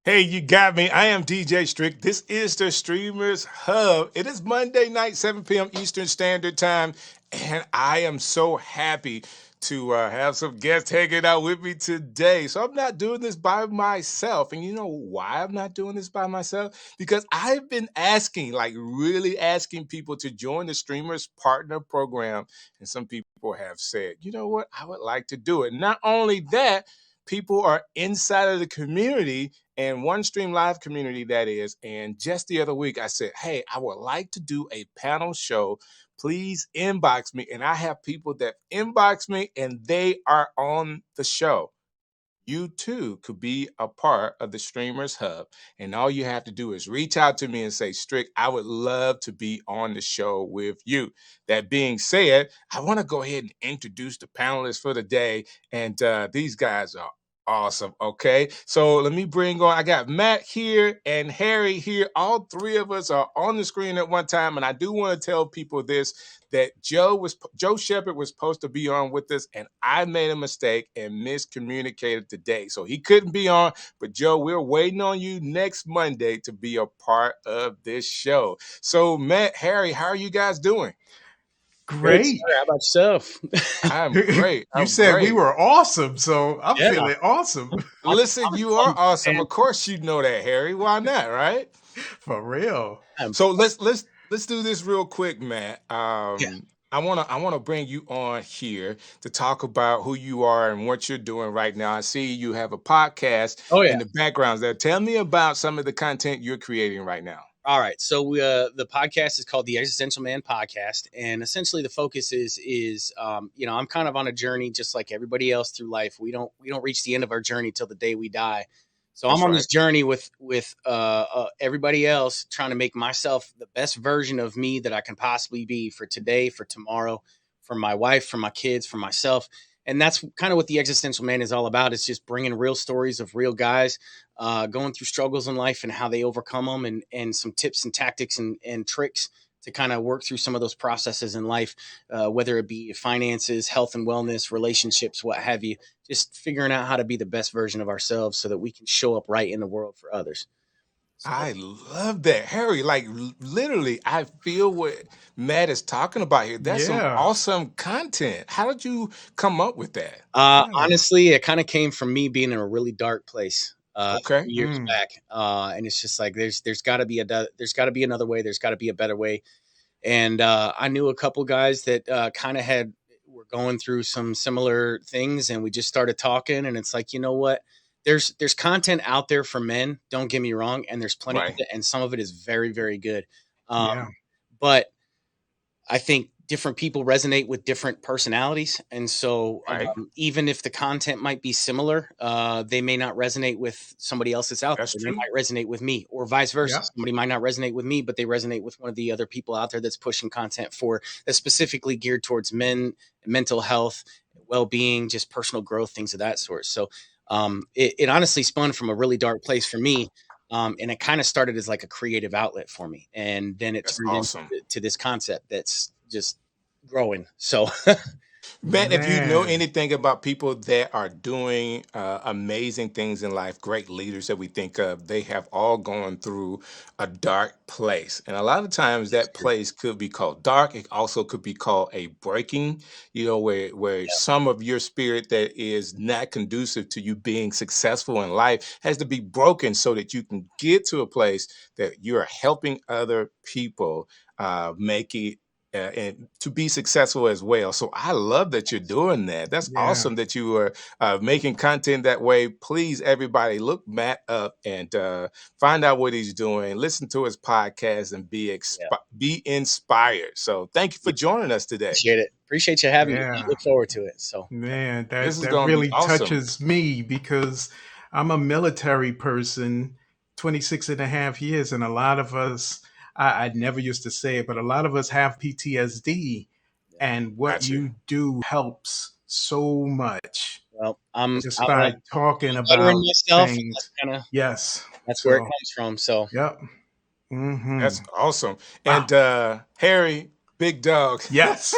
Hey, you got me. I am DJ Strick. This is the Streamers Hub. It is Monday night, 7 p.m. Eastern Standard Time, and I am so happy to have some guests hanging out with me today. So I'm not doing this by myself. And you know why I'm not doing this by myself? Because I've been asking, like really asking people to join the Streamers Partner Program. And some people have said, you know what, I would like to do it. Not only that, people are inside of the community and One Stream Live community, that is. And just the other week, I said, hey, I would like to do a panel show. Please inbox me. And I have people that inbox me and they are on the show. You too could be a part of the Streamers Hub. And all you have to do is reach out to me and say, Strick, I would love to be on the show with you. That being said, I want to go ahead and introduce the panelists for the day. And these guys are awesome. Okay. So let me bring on, I got Matt here and Harry here. All three of us are on the screen at one time. And I do want to tell people this, that Joe Shepard was supposed to be on with us, and I made a mistake and miscommunicated today. So he couldn't be on. But Joe, we're waiting on you next Monday to be a part of this show. So Matt, Harry, how are you guys doing? Great, sir. Great. How about yourself? I'm great. You I'm said we great. were awesome, so I'm Yeah, feeling awesome. Listen, I'm you are excited, awesome. man. Of course you know that, Harry. Why not, right? For real. So let's do this real quick, Matt. Yeah. I wanna bring you on here to talk about who you are and what you're doing right now. I see you have a podcast Oh yeah. in the background there. Tell me about some of the content you're creating right now. All right. So the podcast is called the Existential Man Podcast, and essentially the focus is I'm kind of on a journey just like everybody else through life. We don't reach the end of our journey till the day we die. So I'm That's on right. this journey with everybody else, trying to make myself the best version of me that I can possibly be for today, for tomorrow, for my wife, for my kids, for myself. And that's kind of what the Existential Man is all about. It's just bringing real stories of real guys going through struggles in life and how they overcome them, and some tips and tactics and tricks to kind of work through some of those processes in life, whether it be finances, health and wellness, relationships, what have you. Just figuring out how to be the best version of ourselves so that we can show up right in the world for others. So I love that, Harry. Like literally, I feel what Matt is talking about here. That's some Yeah. awesome content. How did you come up with that? Yeah. honestly, it kind of came from me being in a really dark place a Okay. few years Mm. back, and it's just like there's got to be there's got to be another way. There's got to be a better way. And I knew a couple guys that kind of had were going through some similar things, and we just started talking. And it's like, you know what? There's content out there for men. Don't get me wrong, and there's plenty of Right. it, and some of it is very very good. Um, Yeah. but I think different people resonate with different personalities, and so Right. even if the content might be similar, they may not resonate with somebody else that's out That's there. They true. might resonate with me, or vice versa. Yeah. Somebody might not resonate with me, but they resonate with one of the other people out there that's pushing content for that's specifically geared towards men, mental health, well-being, just personal growth, things of that sort. So it honestly spun from a really dark place for me. And it kind of started as like a creative outlet for me, and then it That's turned into awesome. to this concept that's just growing. So Matt, if you know Man. anything about people that are doing amazing things in life, great leaders that we think of, they have all gone through a dark place. And a lot of times it's that true. place could be called dark. It also could be called a breaking, where Yeah, some of your spirit that is not conducive to you being successful in life has to be broken so that you can get to a place that you're helping other people make it and to be successful as well. So I love that you're doing that. That's Yeah. awesome that you are making content that way. Please, everybody, look Matt up and find out what he's doing. Listen to his podcast and yeah. be inspired. So thank you for Yeah, joining us today. appreciate it. Appreciate you having me. I Yeah. look forward to it. So Man, This that is that going to be really awesome. touches me because I'm a military person, 26 and a half years, and a lot of us, I never used to say it, but a lot of us have PTSD, yeah. and what Got you. you do helps so much Well, just by talking I'm bettering about myself, and things. that's kind of Yes. that's where it So, comes from. So yep. Hmm. That's awesome. Wow. And Harry, Big dog. Yes.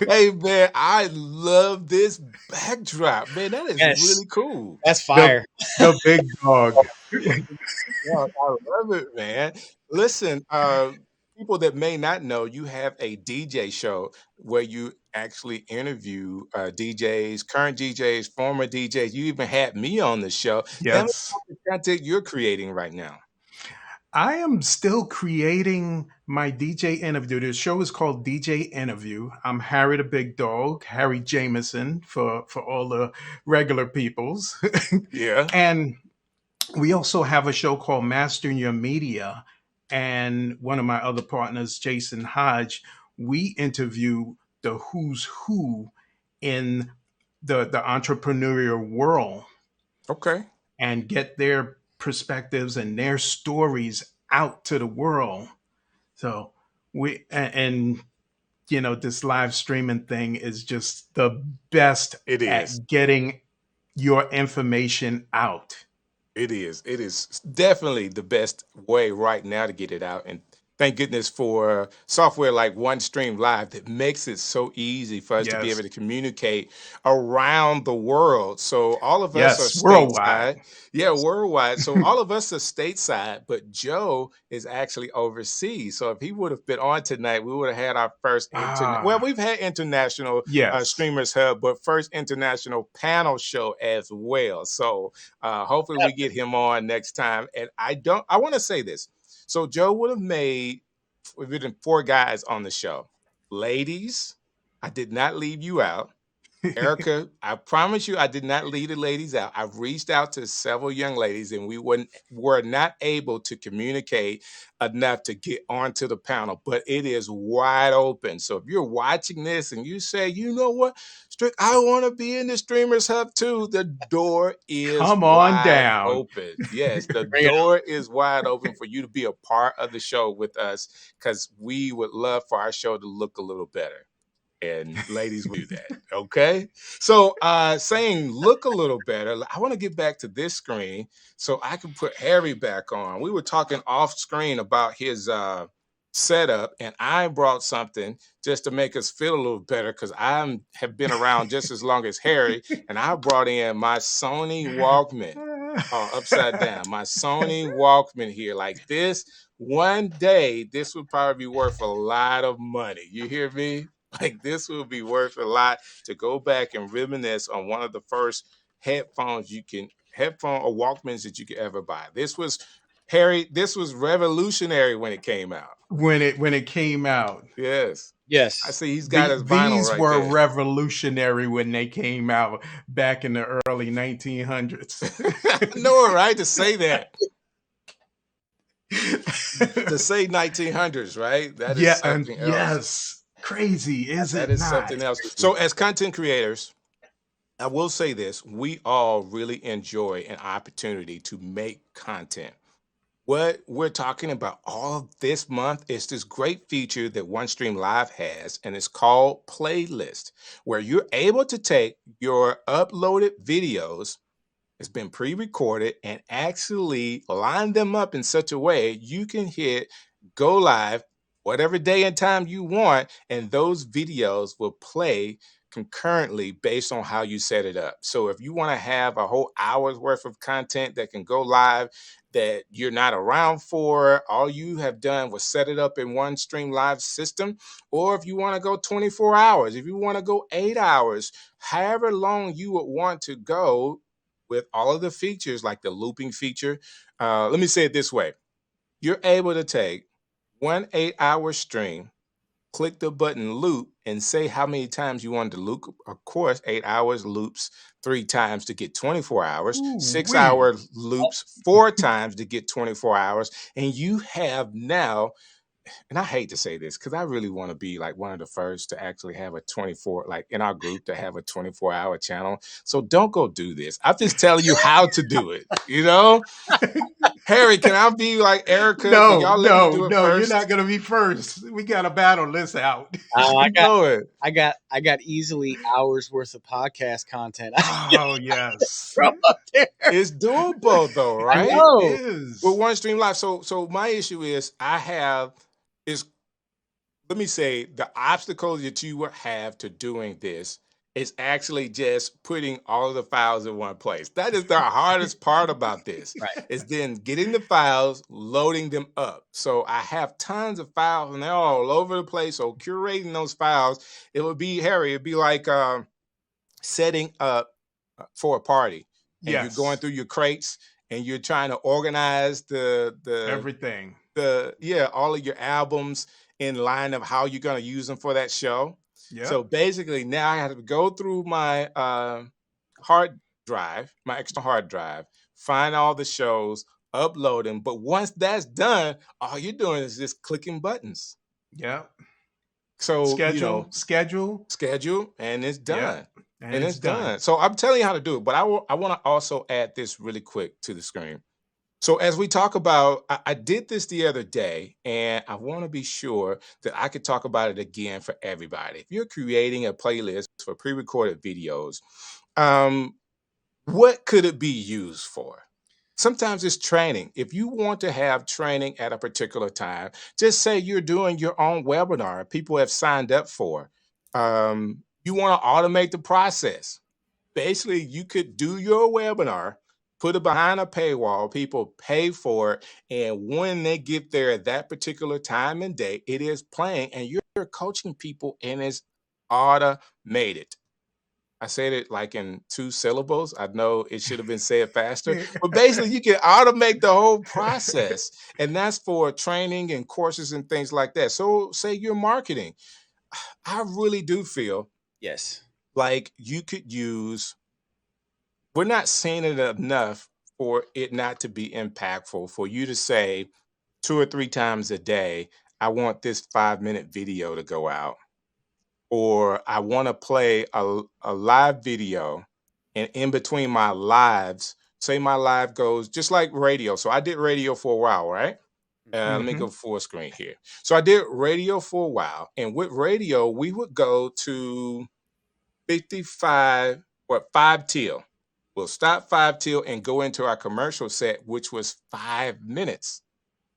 Hey man, I love this backdrop. Man, that is Yes, really cool. that's the fire. the big dog. Yeah, I love it, man. Listen, people that may not know, you have a DJ show where you actually interview DJs, current DJs, former DJs. You even had me on the show. Tell me Yes. about the content you're creating right now. I am still creating my DJ interview. The show is called DJ Interview. I'm Harry the Big Dog, Harry Jameson for all the regular peoples. Yeah. And we also have a show called Mastering Your Media. And one of my other partners, Jason Hodge, we interview the who's who in the entrepreneurial world Okay. and get their perspectives and their stories out to the world. So and you know, this live streaming thing is just the best It is. at getting your information out. It is. It is definitely the best way right now to get it out. And thank goodness for software like OneStream Live that makes it so easy for us to be Yes. able to communicate around the world. So all of us are Yes, worldwide. stateside. Yeah, worldwide. So all of us are stateside, but Joe is actually overseas. So if he would have been on tonight, we would have had our first internet. Well, Ah, we've had international yes. streamers hub, but first international panel show as well. So hopefully we get him on next time. And I want to say this. So Joe would have made, we've been 4 guys on the show. Ladies, I did not leave you out. Erica, I promise you, I did not leave the ladies out. I've reached out to several young ladies, and were not able to communicate enough to get onto the panel. But it is wide open. So if you're watching this and you say, you know what, Strick, I want to be in the Streamers Hub too, the door is Come on wide down. open. Yes, the Bring it door is wide open for you to be a part of the show with us because we would love for our show to look a little better, and ladies will do that. Okay. So saying look a little better, I want to get back to this screen so I can put Harry back on. We were talking off screen about his setup, and I brought something just to make us feel a little better because I have been around just as long as Harry, and I brought in my Sony Walkman. Upside down, my Sony Walkman here, like this. One day, this would probably be worth a lot of money. You hear me? Like this will be worth a lot to go back and reminisce on one of the first headphone or Walkmans that you could ever buy. This was Harry. This was revolutionary when it came out. When it came out. Yes, I Yes. see he's got his vinyl These right were there. revolutionary when they came out back in the early 1900s. No right to say that. To say 1900s, right? That is Yeah, something else. yes. Crazy, is That it is not? something else. So, as content creators, I will say this: we all really enjoy an opportunity to make content. What we're talking about all this month is this great feature that OneStream Live has, and it's called Playlist, where you're able to take your uploaded videos, it's been pre-recorded, and actually line them up in such a way you can hit go live whatever day and time you want, and those videos will play concurrently based on how you set it up. So if you want to have a whole hour's worth of content that can go live that you're not around for, all you have done was set it up in one Stream Live system. Or if you want to go 24 hours, if you want to go 8 hours, however long you would want to go with all of the features like the looping feature. Let me say it this way. You're able to take one 8-hour stream, click the button loop, and say how many times you want to loop. Of course, 8 hours loops 3 times to get 24 hours, Ooh, 6-hour wee. loops 4 times to get 24 hours. And you have now, and I hate to say this because I really want to be like one of the first to actually have a 24, like in our group to have a 24-hour channel. So don't go do this. I'm just telling you how to do it, you know? Harry, can I be like Erica? Can No, y'all let me do no, it no, you're first? not gonna be first. We gotta battle this out. I got Go ahead. I got easily hours worth of podcast content. Oh yes. Throw up there. It's doable though, I right? know. It is. With OneStream Live. So my issue is I have is let me say the obstacles that you would have to doing this is actually just putting all of the files in one place. That is the hardest part about this, Right. is then getting the files, loading them up. So I have tons of files and they're all over the place. So curating those files, it would be hairy. It'd be like setting up for a party, and you're going Yes, through your crates and you're trying to organize everything. yeah, all of your albums in line of how you're going to use them for that show. So Yep. basically now I have to go through my hard drive, my extra hard drive, find all the shows, upload them. But once that's done, all you're doing is just clicking buttons. Yep. So, Schedule. schedule and it's done. Yep. And And it's it's done. done. So I'm telling you how to do it, but I want to also add this really quick to the screen. So as we talk about, I did this the other day, and I want to be sure that I could talk about it again for everybody. If you're creating a playlist for pre-recorded videos, um, what could it be used for? Sometimes it's training. If you want to have training at a particular time, just say you're doing your own webinar people have signed up for. You want to automate the process. Basically, you could do your webinar, put it behind a paywall, people pay for it, and when they get there at that particular time and day, it is playing, and you're coaching people, and it's automated. I said it like in two syllables. I know it should have been said faster, but basically, you can automate the whole process, and that's for training and courses and things like that. So, say you're marketing. I really do feel Yes. like you could use, we're not seeing it enough for it not to be impactful, for you to say 2 or 3 times a day, I want this 5 minute video to go out, or I want to play a live video. And in between my lives, say my live goes just like radio. So I did radio for a while, right? Let me Hmm. go full screen here. So I did radio for a while. And with radio, we would go to 55, what, 5 till. We'll stop 5 till and go into our commercial set, which was 5 minutes.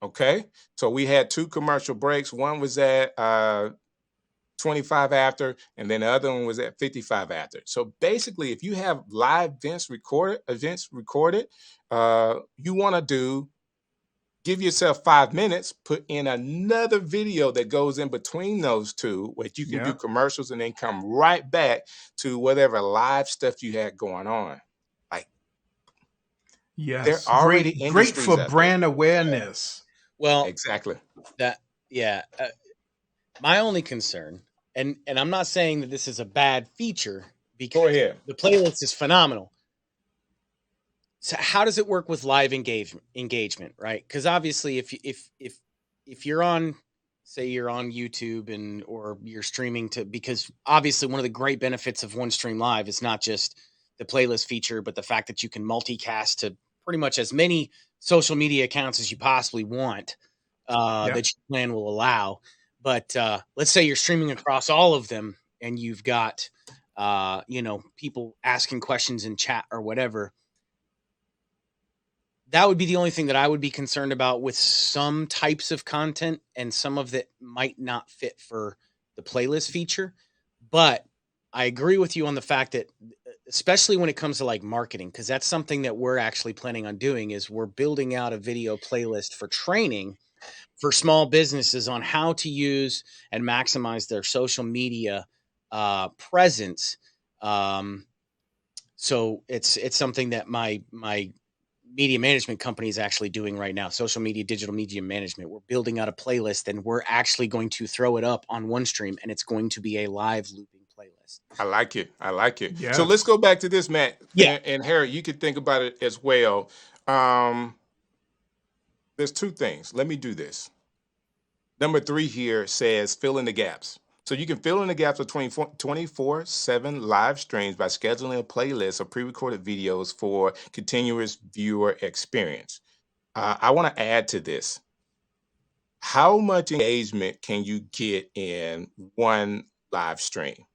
Okay. So we had 2 commercial breaks. One was at 25 after, and then the other one was at 55 after. So basically, if you have live events recorded, you want to give yourself 5 minutes, put in another video that goes in between those two, where you can do Yep. commercials and then come right back to whatever live stuff you had going on. Like, there Yes. are already Great industries for out there. brand awareness. Well, Exactly. that yeah. My only concern, and I'm not saying that this is a bad feature Go because ahead. the playlist is phenomenal. So how does it work with live engagement, right? Because obviously, if you're on, say you're on YouTube and or you're streaming to, because obviously one of the great benefits of One Stream Live is not just the playlist feature, but the fact that you can multicast to pretty much as many social media accounts as you possibly want, Yep. that your plan will allow. But let's say you're streaming across all of them, and you've got people asking questions in chat or whatever. That would be the only thing that I would be concerned about with some types of content, and some of that might not fit for the playlist feature. But I agree with you on the fact that, especially when it comes to like marketing, because that's something that we're actually planning on doing, is we're building out a video playlist for training for small businesses on how to use and maximize their social media presence. Um, so it's something that my media management company is actually doing right now. Social media, digital media management. We're building out a playlist, and we're actually going to throw it up on OneStream, and it's going to be a live looping playlist. I like it. I like it. So Yes. let's go back to this, Matt. Yeah. And Harry, you could think about it as well. There's 2 things. Let me do this. Number 3 here says fill in the gaps. So you can fill in the gaps of 24/7 live streams by scheduling a playlist of pre-recorded videos for continuous viewer experience. I want to add to this. How much engagement can you get in one live stream?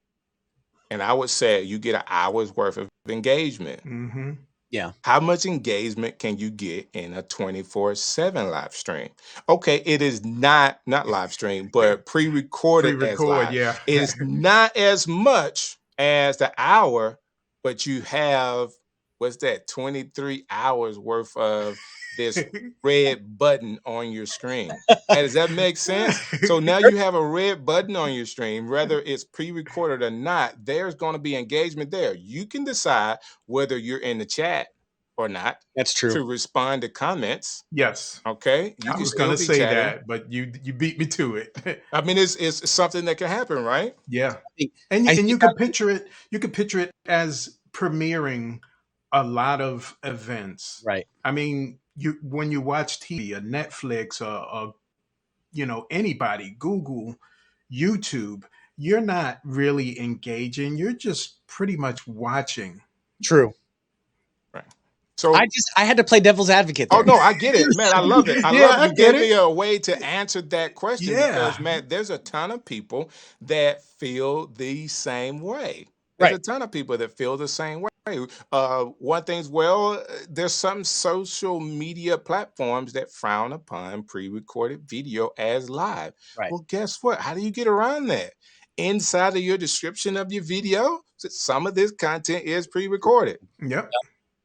And I would say you get an hour's worth of engagement. Hmm. Yeah. How much engagement can you get in a 24/7 live stream? Okay, it is not live stream, but pre-recorded as Pre-record, live. yeah. It's not as much as the hour, but you have what's that? 23 hours worth of this red button on your screen. And does that make sense? So now you have a red button on your screen, whether it's pre-recorded or not, there's going to be engagement there. You can decide whether you're in the chat or not That's true. to respond to comments. Yes. Okay, you I can was still gonna be say chatting. that, but you beat me to it. I mean, it's something that can happen, right? Yeah. I think, And I and you think could picture it, as premiering a lot of events. right. I mean, you when you watch TV, a Netflix, or anybody, Google, YouTube, you're not really engaging. You're just pretty much watching. True. Right. So, I had to play devil's advocate oh there. no, I get it, man. I love it. I Yeah, love I you get gave me it. a way to answer that question because, Yeah. man, there's a ton of people that feel the same way. There's a Right. ton of people that feel the same way. One thing's there's some social media platforms that frown upon pre-recorded video as live. Right. Well, guess what? How do you get around that? Inside of your description of your video, some of this content is pre-recorded. Yep.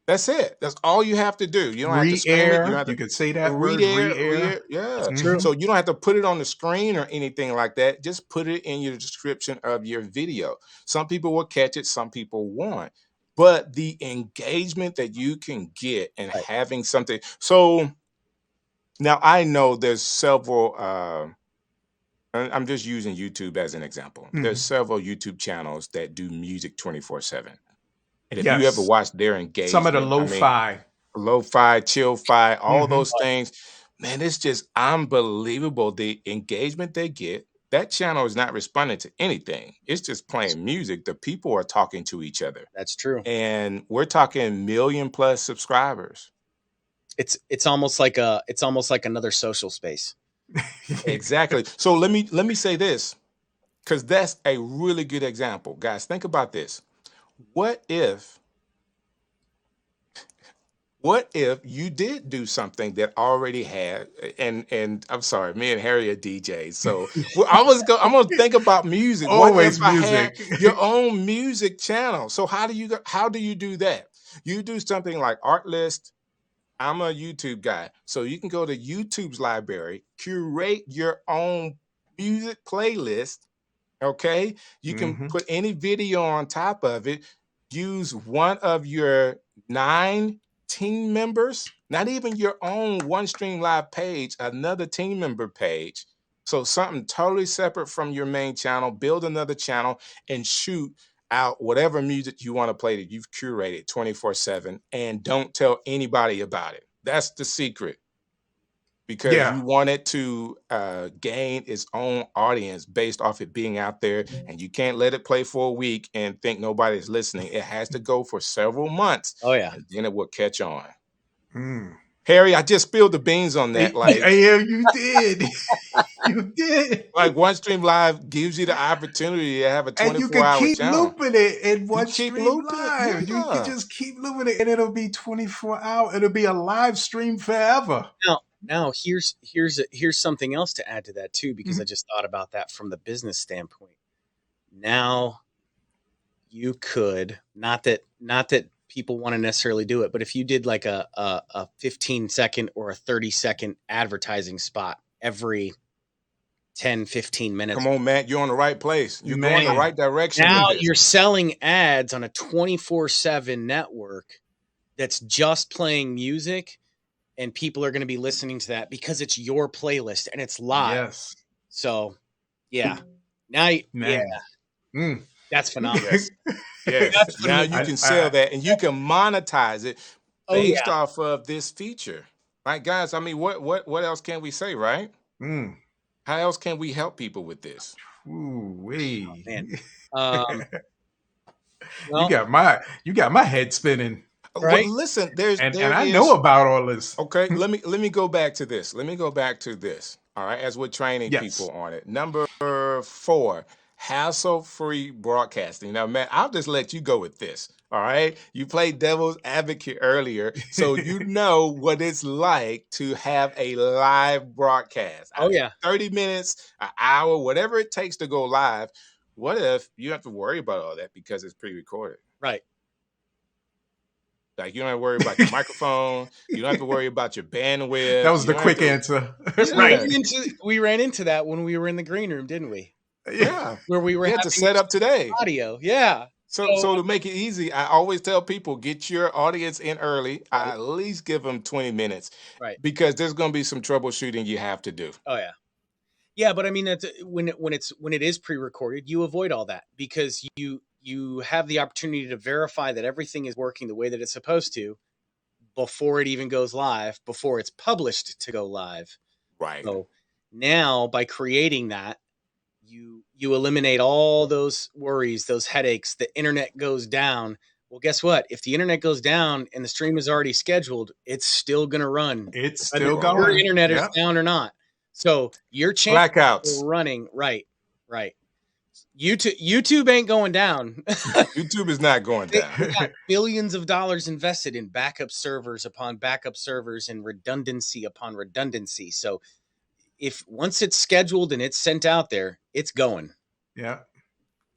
That's it. That's all you have to do. You don't have to scream it. You don't Re-air. have You to could say that read word, it, re-air. yeah. True. Mhm. So you don't have to put it on the screen or anything like that. Just put it in your description of your video. Some people will catch it, some people won't. But the engagement that you can get in Right. having something. So now I know there's several I'm just using YouTube as an example. There's Mhm. several YouTube channels that do music 24/7. And if you ever Yes. watch their Some of the engagement, I mean, lo-fi. lo-fi, chill-fi, all Hmm. those things, man, it's just unbelievable the engagement they get. That channel is not responding to anything. It's just playing music. The people are talking to each other. That's true. And we're talking million plus subscribers. It's almost like another social space. Exactly. So let me say this, because that's a really good example. Guys, think about this. What if What if you did do something that already had and I'm sorry, me and Harry are DJs, so I'm gonna think about music. What Always if I had music. your own music channel? So how do you do that? You do something like Artlist. I'm a YouTube guy, so you can go to YouTube's library, curate your own music playlist. Okay, you can Hmm. put any video on top of it. Use one of your 9 team members, not even your own one stream live page, another team member page. So something totally separate from your main channel. Build another channel and shoot out whatever music you want to play that you've curated 24/7, and don't tell anybody about it. That's the secret, because Yeah. you want it to gain its own audience based off it being out there, and you can't let it play for a week and think nobody's listening. It has to go for several months, Oh yeah. and then it will catch on. Mm. Harry, I just spilled the beans on that. Yeah, you did. You did. Like One Stream Live gives you the opportunity to have a And you 24 can hour keep channel. looping it in You one keep stream looping it, live. You can yeah. just keep looping it, and it'll be 24 hours. It'll be a live stream forever. Now here's something else to add to that too, because I Mhm. just thought about that from the business standpoint. Now you could, not that people want to necessarily do it, but if you did like a 15-second or a 30-second advertising spot every 10-15 minutes, Come on, Matt. You're on the right place. You're going the Man. right direction now with this. you're selling ads on a 24/7 network that's just playing music, and people are going to be listening to that because it's your playlist and it's live. Yes. So yeah, now yeah, Man. Mm. that's phenomenal. Yes. Yes. That's Now phenomenal. you can sell that, and you can monetize it Oh based yeah, off of this feature. Right, guys? I mean, what else can we say, right? Mm. How else can we help people with this? Ooh-wee. man. Um, You well, got my head spinning. Well, right? listen, And there I is know about all this. okay. Let me go back to this. Let me go back to this. All right, as we're training Yes. people on it. Number 4, hassle-free broadcasting. Now, Matt, I'll just let you go with this. All right. You played devil's advocate earlier, so you know what it's like to have a live broadcast. Oh yeah, 30 minutes, an hour, whatever it takes to go live. What if you have to worry about all that because it's pre-recorded? right. Like you don't have to worry about your microphone. You don't have to worry about your That bandwidth. was You the don't have quick to. answer. Yeah, We ran into that when we were in the green room, didn't we? yeah. Where we were We had to having set up today. audio. Yeah. So to make it easy, I always tell people get your audience in early. I Right. at least give them 20 minutes Right. because there's going to be some troubleshooting you have to do. Oh yeah. Yeah, but I mean that's when it is pre-recorded, you avoid all that because you have the opportunity to verify that everything is working the way that it's supposed to before it even goes live, before it's published to go live. Right. So now by creating that, you eliminate all those worries, those headaches. The internet goes down. Well, guess what? If the internet goes down and the stream is already scheduled, it's still going to run, It's whether still your going. internet is Yep. down or not. So your channel Blackouts. running, right, right. YouTube ain't going down. YouTube is not going They down. got billions of dollars invested in backup servers upon backup servers and redundancy upon redundancy. So if once it's scheduled and it's sent out there, it's going. Yeah.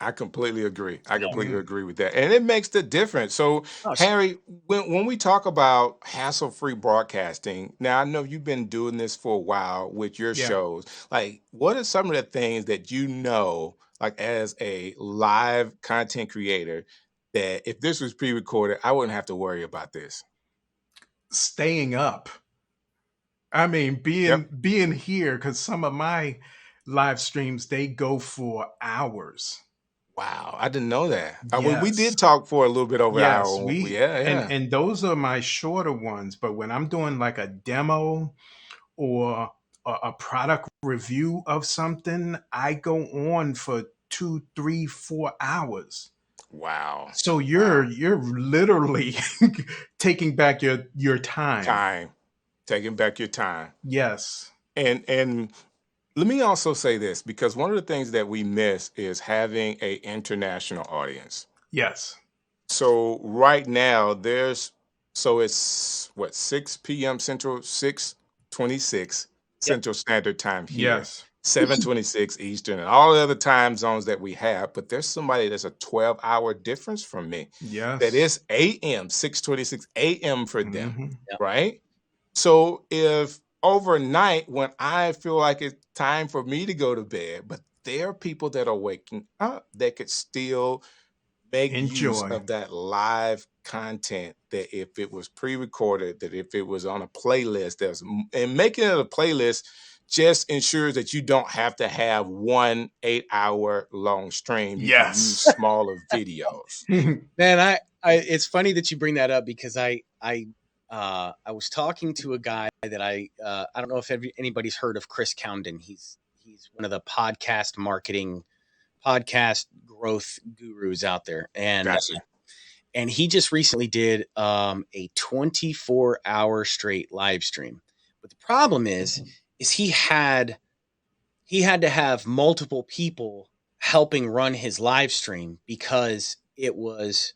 I completely agree. I completely Mhm. agree with that. And it makes the difference. So, Oh, Harry, when we talk about hassle-free broadcasting, now I know you've been doing this for a while with your Yeah. shows. Like, what are some of the things that you know, like as a live content creator, that if this was pre-recorded, I wouldn't have to worry about this? Staying up. I mean, Yep. being here, because some of my live streams they go for hours. Wow, I didn't know that. We Yes. did talk for a little bit over an Yes, hour. we Yeah, yeah. and those are my shorter ones, but when I'm doing like a demo or a product review of something, I go on for 2, 3, 4 hours. Wow. So Wow. you're literally taking back your time. Time. Taking back your time. Yes. And let me also say this because one of the things that we miss is having a international audience. Yes. So right now it's what 6 p.m. Central, 6:26 yep. Central Standard Time here. Yes. 7:26 Eastern and all the other time zones that we have, but there's somebody that's a 12-hour difference from me. Yes. That is AM, 6:26 AM for them, Mhm. right? So if overnight when I feel like it's time for me to go to bed, but there are people that are waking up that could still make use Enjoy. of that live content that if it was pre-recorded, that if it was on a playlist, and making it a playlist just ensures that you don't have to have one 8-hour long stream. You can use Yes. smaller videos. Man, it's funny that you bring that up because I was talking to a guy that I don't know if anybody's heard of Chris Condon. He's one of the podcast growth gurus out there, Gotcha. and he just recently did a 24-hour straight live stream. But the problem is he had to have multiple people helping run his live stream because it was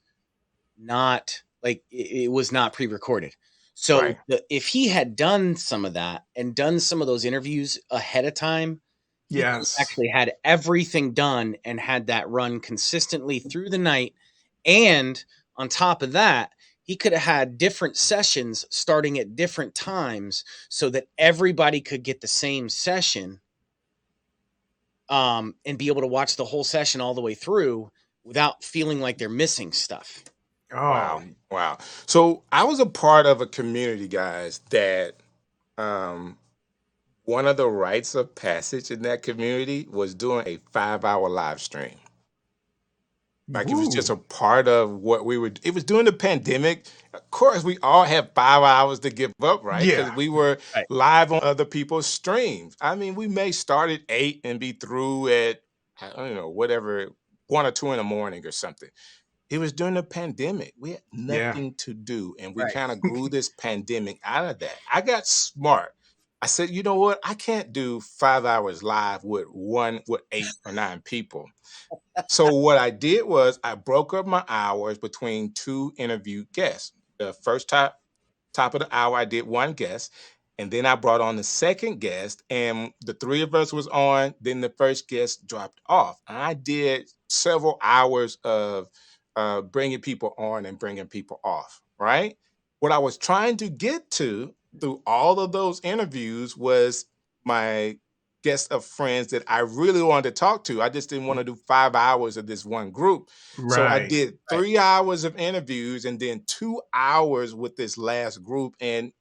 not it was not pre-recorded. So Right. if he had done some of that and done some of those interviews ahead of time, he could have Yes. actually had everything done and had that run consistently through the night. And on top of that, he could have had different sessions starting at different times so that everybody could get the same session and be able to watch the whole session all the way through without feeling like they're missing stuff. Wow. Oh, Wow. So I was a part of a community, guys, that one of the rites of passage in that community was doing a 5-hour live stream. Like it was just woo. a part of what we were. It was during the pandemic. Of course, we all had 5 hours to give up, right? Because Yeah. we were Right. live on other people's streams. I mean, we may start at 8 and be through at I don't know whatever 1 or 2 in the morning or something. It was during the pandemic. We had Yeah. nothing to do, and we Right. kind of grew this pandemic out of that. I got smart I said, you know what? I can't do 5 hours live with 8 or 9 people. So what I did was I broke up my hours between two interview guests. The first top of the hour, I did one guest, and then I brought on the second guest, and the three of us was on. Then the first guest dropped off. And I did several hours of bringing people on and bringing people off. Right. What I was trying to get to through all of those interviews was my guest of friends that I really wanted to talk to. I just didn't want to do 5 hours of this one group. So I Right. did Right. 3 hours of interviews and then 2 hours with this last group. And,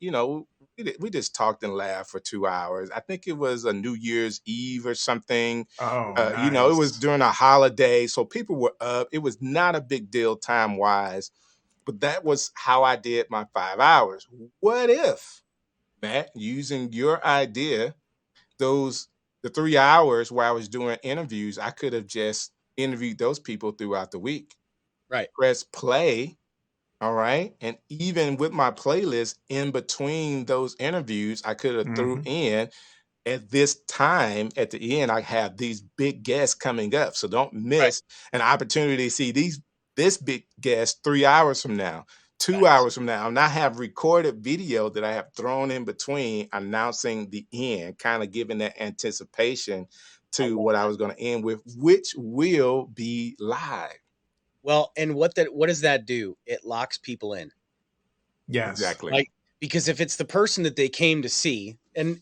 we just talked and laughed for 2 hours. I think it was a New Year's Eve or something. Oh, It was nice. during a holiday. So people were up. It was not a big deal time wise, but that was how I did my 5 hours. What if, Matt, using your idea, those the 3 hours where I was doing interviews, I could have just interviewed those people throughout the week. Right. Press play, all right, and even with my playlist in between those interviews, I could have threw Hmm. in at this time at the end. I have these big guests coming up, so don't Right. miss an opportunity to see this big guest 3 hours from now. two Facts. hours from now, and I have recorded video that I have thrown in between announcing the end, kind of giving that anticipation I to love what I that. was going to end with, which will be live. Well, and what does that do? It locks people in. Yes. Exactly. Like, because if it's the person that they came to see, and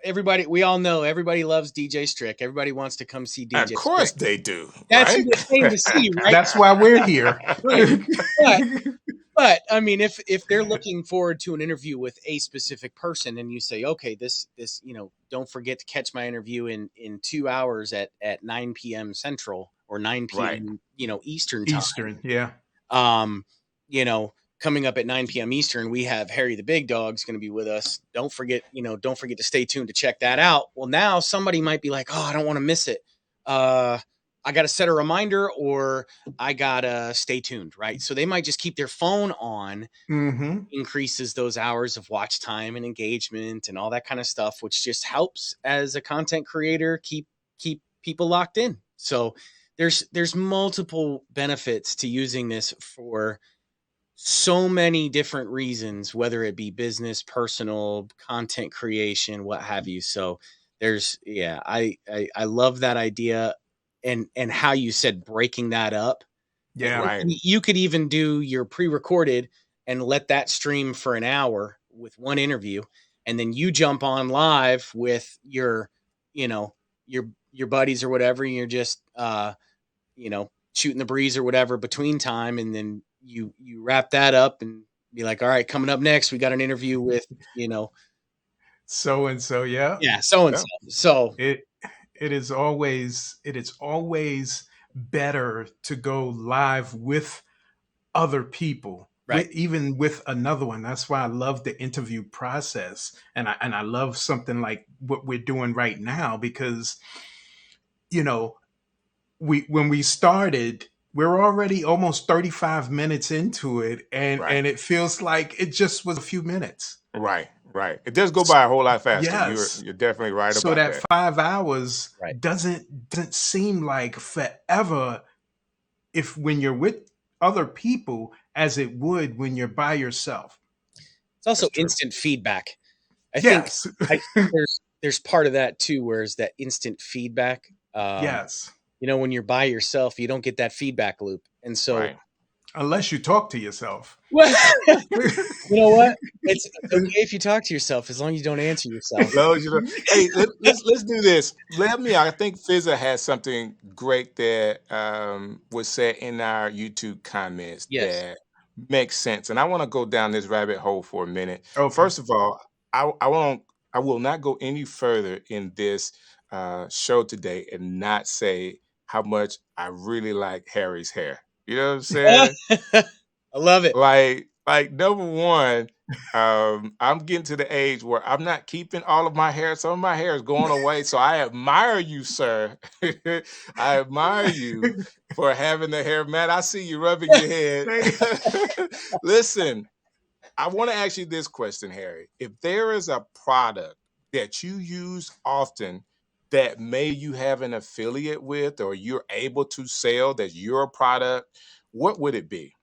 everybody, we all know everybody loves DJ Strick. Everybody wants to come see Of DJ course Strick. they do, That's right? who they came to see, right? That's why we're here. Right. But but I mean, if they're looking forward to an interview with a specific person, and you say, okay, this don't forget to catch my interview in 2 hours at 9 p.m. Central or 9 Right. p.m. Eastern time. Eastern, yeah. Um, Coming up at 9 p.m. Eastern, we have Harry the Big Dog's going to be with us. Don't forget to stay tuned to check that out. Well, now somebody might be like, oh, I don't want to miss it. I got to set a reminder, or I got to stay tuned, right? So they might just keep their phone on, Hmm. increases those hours of watch time and engagement and all that kind of stuff, which just helps as a content creator keep people locked in. So there's multiple benefits to using this for so many different reasons, whether it be business, personal, content creation, what have you. So I love that idea, and how you said breaking that up. And Yeah. Right. you could even do your pre-recorded and let that stream for an hour with one interview, and then you jump on live with you know, your buddies or whatever, and you're just shooting the breeze or whatever between time, and then you wrap that up and be like, all right, coming up next, we got an interview with So and so, yeah. yeah, so and Yeah. so. So It it is always better to go live with other people, right, even with another one. That's why I love the interview process, and I love something like what we're doing right now, because you know we when we started, we're already almost 35 minutes into it, and Right. and it feels like it just was a few minutes. Right. Right. It does go by a whole lot faster. You're Yes. you're definitely right So about that that. 5 hours right. doesn't seem like forever if when you're with other people as it would when you're by yourself. It's also That's true. instant feedback. I think Yes. I think there's part of that too, whereas that instant feedback. Yes. When you're by yourself, you don't get that feedback loop, and so Right. Unless you talk to yourself. well, you know what? It's okay if you talk to yourself as long as you don't answer yourself. Hey, let's do this. I think Fizza has something great that was said in our YouTube comments Yes. that makes sense, and I want to go down this rabbit hole for a minute. Okay. First of all, I will not go any further in this show today and not say how much I really like Harry's hair. You know what I'm saying? I love it. Like number one, I'm getting to the age where I'm not keeping all of my hair. Some of my hair is going away. So I admire you, sir. I admire you for having the hair. Matt, I see you rubbing your head. Listen, I want to ask you this question, Harry. If there is a product that you use often that may you have an affiliate with or you're able to sell that's your product, what would it be?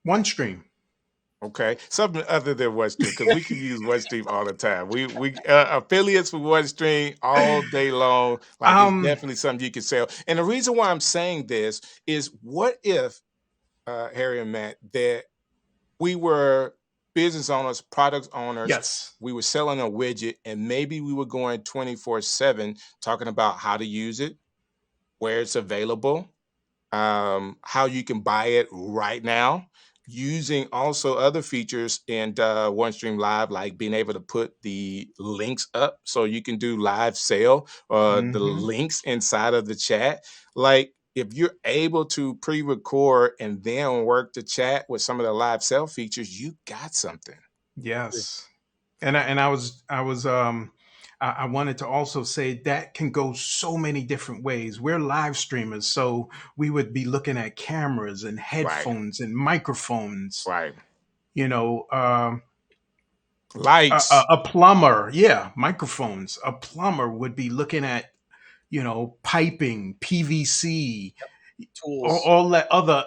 OneStream. Okay, something other than OneStream because we can use OneStream all the time. We affiliates with OneStream all day long. Like it's Um, definitely something you can sell. And the reason why I'm saying this is, what if Harry and Matt, that we were business owners, product owners, yes. we were selling a widget, and maybe we were going 24/7 talking about how to use it, where it's available, how you can buy it right now, using also other features in OneStream Live, like being able to put the links up so you can do live sale, the Hmm. links inside of the chat. Like if you're able to pre-record and then work the chat with some of the live sale features, you got something. Yes. And I wanted to also say that can go so many different ways. We're live streamers, so we would be looking at cameras and Right, headphones and microphones. right. You know, Lights. a plumber, yeah, microphones. A plumber would be looking at, piping, PVC, Tools. all that other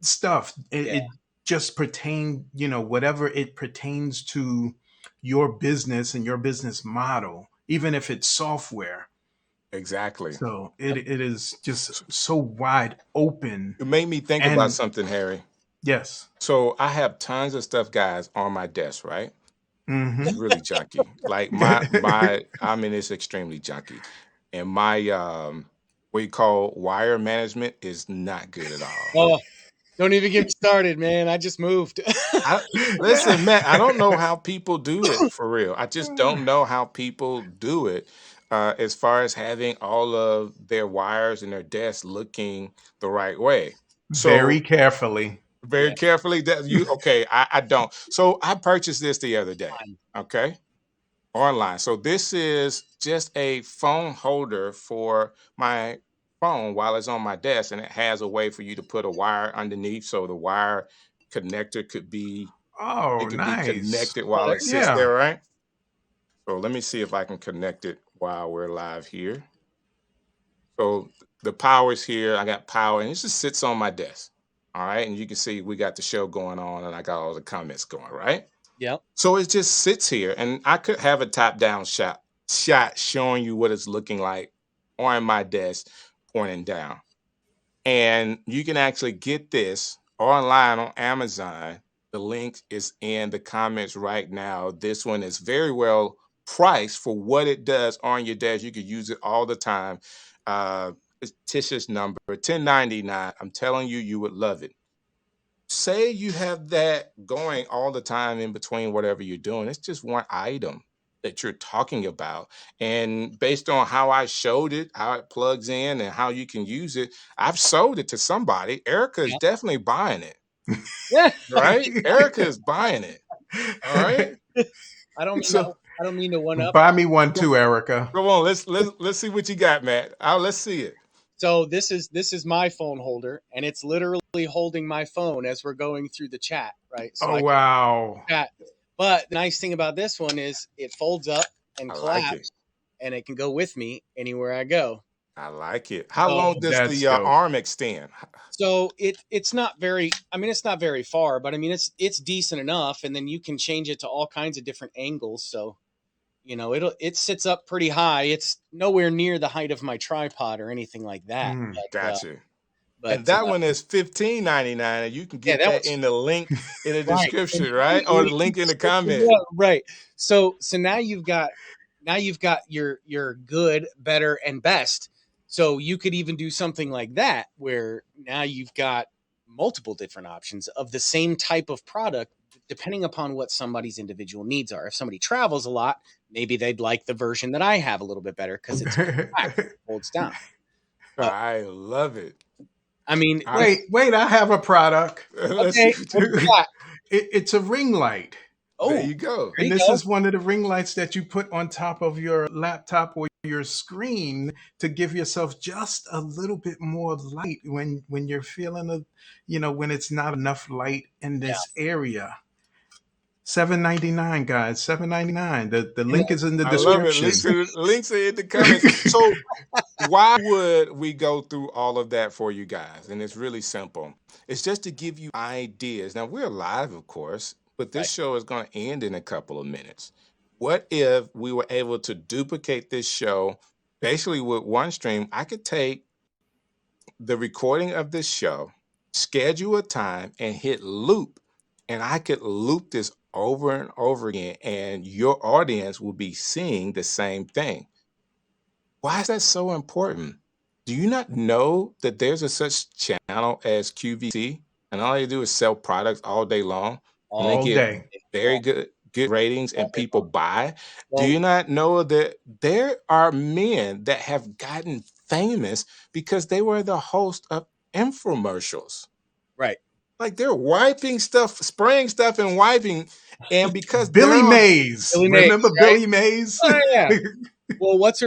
stuff. It, Yeah. it just pertain, whatever it pertains to your business and your business model, even if it's software. Exactly. So it is just so wide open. It made me think about And something, Harry. yes. So I have tons of stuff, guys, on my desk, right? It's Hmm. really junky. Like my I mean it's extremely junky. And my what you call wire management is not good at all. Oh, don't even get me started, man. I just moved. I listen, Matt, I don't know how people do it for real. I just don't know how people do it as far as having all of their wires and their desk looking the right way. Very So carefully. very Yeah. carefully that you okay, I don't. So I purchased this the other day. Fine. Okay. Online. So this is just a phone holder for my phone while it's on my desk, and it has a way for you to put a wire underneath, so the wire connector could be Oh, it could be nice. connected Oh, while there it you sits Yeah. there, right? So let me see if I can connect it while we're live here. So the power's here. I got power, and it just sits on my desk. All right, and you can see we got the show going on, and I got all the comments going, right? Yep. So it just sits here, and I could have a top-down shot showing you what it's looking like on my desk, pointing down. And you can actually get this online on Amazon. The link is in the comments right now. This one is very well priced for what it does on your desk. You could use it all the time. It's Tisha's number, 1099. I'm telling you, you would love it. Say you have that going all the time in between whatever you're doing. It's just one item that you're talking about. And based on how I showed it, how it plugs in, and how you can use it, I've sold it to somebody. Erica is Yep. definitely buying it, Yeah. right? Erica is buying it. All right. I don't mean So I don't mean to one up. Buy me one too, Erica. come on, let's see what you got, Matt. Let's see it. So this is my phone holder, and it's literally holding my phone as we're going through the chat, right? So Oh, I wow. can chat. But the nice thing about this one is it folds up and I like it. collapses, and it can go with me anywhere I go. I like it. How So long does That's the dope. arm extend? So it's not very. I mean, it's not very far, but I mean, it's decent enough, and then you can change it to all kinds of different angles. So it sits up pretty high. It's nowhere near the height of my tripod or anything like that. Mm. Gotcha. But And that one is $15.99, and you can yeah, get that that was in the link in the right. description, right? Or the link in the comment. Yeah, right. So now you've got your good, better, and best. So you could even do something like that where now you've got multiple different options of the same type of product depending upon what somebody's individual needs are. If somebody travels a lot, maybe they'd like the version that I have a little bit better because it's compact, it holds down. But I love it. I mean, I, Wait, I have a product. let's okay, see what what you do you got? It's a ring light. There Oh, you go. there And you this go. is one of the ring lights that you put on top of your laptop or your screen to give yourself just a little bit more light when you're feeling when it's not enough light in Yeah. this area. $7.99, guys. $7.99. The And link is in the I love it. description. Links are in the comments. So why would we go through all of that for you guys? And it's really simple. It's just to give you ideas. Now we're live, of course, but this right. show is going to end in a couple of minutes. What if we were able to duplicate this show basically with one stream? I could take the recording of this show, schedule a time, and hit loop. And I could loop this over and over again, and your audience will be seeing the same thing. Why is that so important? Do you not know that there's a such channel as QVC, and all they do is sell products all day long, and they All All get day. very good ratings, all and day people long. buy? Do Well, you not know that there are men that have gotten famous because they were the host of infomercials? right. Like they're wiping stuff, spraying stuff and wiping, and because they're Billy on Mays. Billy Mays, Remember right? Billy Mays? Oh yeah. Well, what's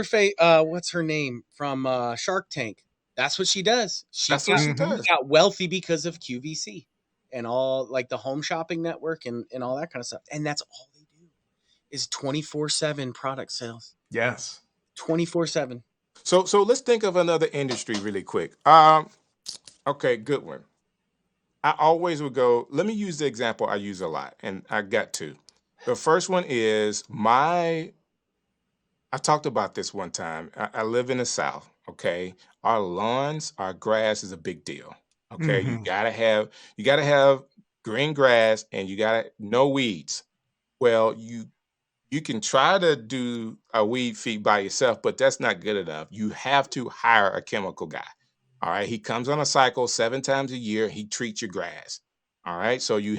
her name from Shark Tank? That's what she does. that's what she She Mhm. does. got wealthy because of QVC and all like the home shopping network and all that kind of stuff. And that's all they do is 24/7 product sales. Yes. 24/7. So let's think of another industry really quick. Okay, good one. I always would go, let me use the example I use a lot, and I got two. The first one is I talked about this one time. I live in the South, okay? Our lawns, our grass is a big deal. Okay. Hmm. You gotta have green grass and you gotta no weeds. Well, you can try to do a weed feed by yourself, but that's not good enough. You have to hire a chemical guy. All right. He comes on a cycle 7 times a year. He treats your grass. All right. So you